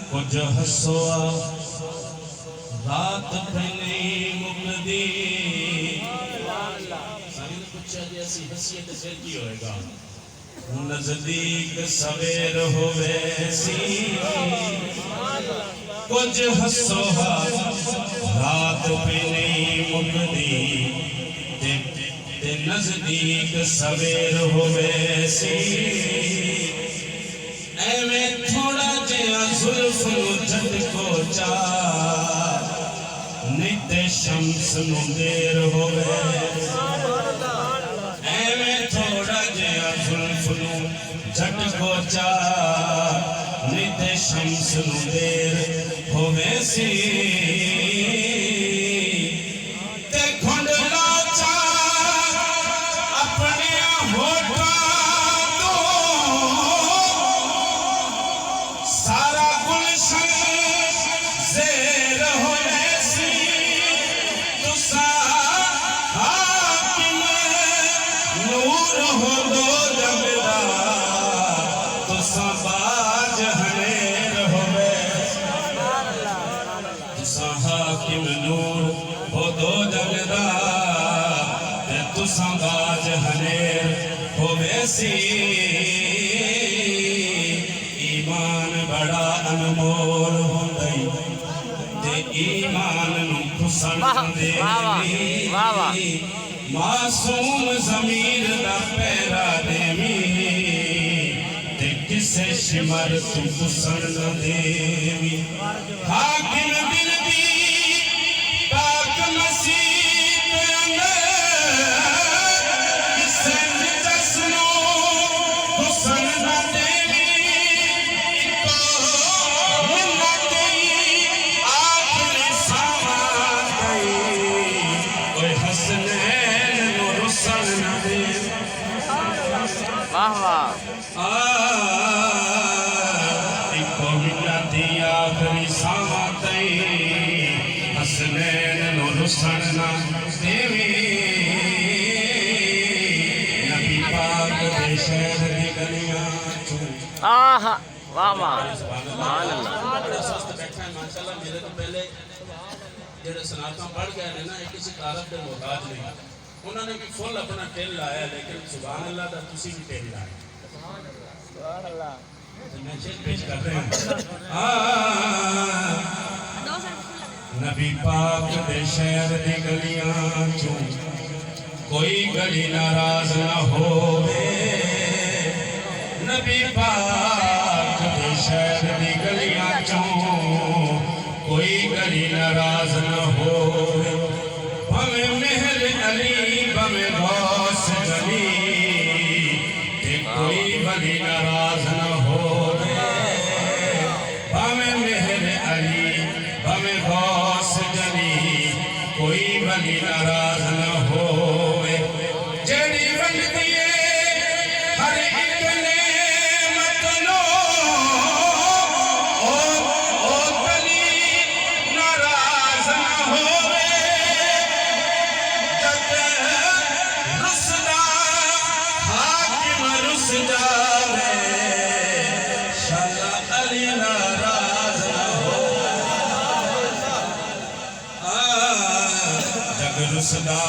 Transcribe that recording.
کچھ ہسوا رات پہنی مقدی سامنے پوچھا جیسی حیثیت سے کی ہوئے گا نزدیک سویر ہوئے سی کچھ ہسوا رات پہنی مقدی تے نزدیک سویر ہوئے سی اے میں تھوڑا جیا زلف نو جھٹ کو چار نیت شمس نو دیر ہوئے اے میں تھوڑا جیا زلف نو جھٹ کو چار نیت شمس نو دیر ہوئے سی ایمان بڑا انمول ہوندائی تے ایمان نو خسن دیوی معصوم ضمیر دا پیرا دیوی تے کسے شمر تو خسن دیوی حاکم دل دی پاک مسیح واہ واہ سبحان اللہ بڑے سست بیٹھا ہے ماشاءاللہ میرے تو پہلے جڑے سناتاں پڑھ گئے ہیں نا ایک کسی طالب دے محتاج نہیں انہوں نے بھی فل اپنا ٹیل لایا لیکن سبحان اللہ دا تسی بھی ٹیل لائے سبحان اللہ میں چیز پیش کر رہے ہیں نبی پاک دے شہر دی گلیاں چوں کوئی گلی ناراض نہ ہووے نبی پاک دے شہر دی گلیاں چوں کوئی گلی ناراض نہ ہووے بھویں مہر علی بھویں غوث گلی تے کوئی گلی ناراض نہ ہووے بھویں مہر علی بھویں غوث گلی کوئی گلی ناراض نہ ہووے جڑی بندی ہر ایک نعمت نو او گلی ناراض نہ ہووے جد رسدا حاکم رسدا شاہ علی ناراض نہ ہووے جد رسدا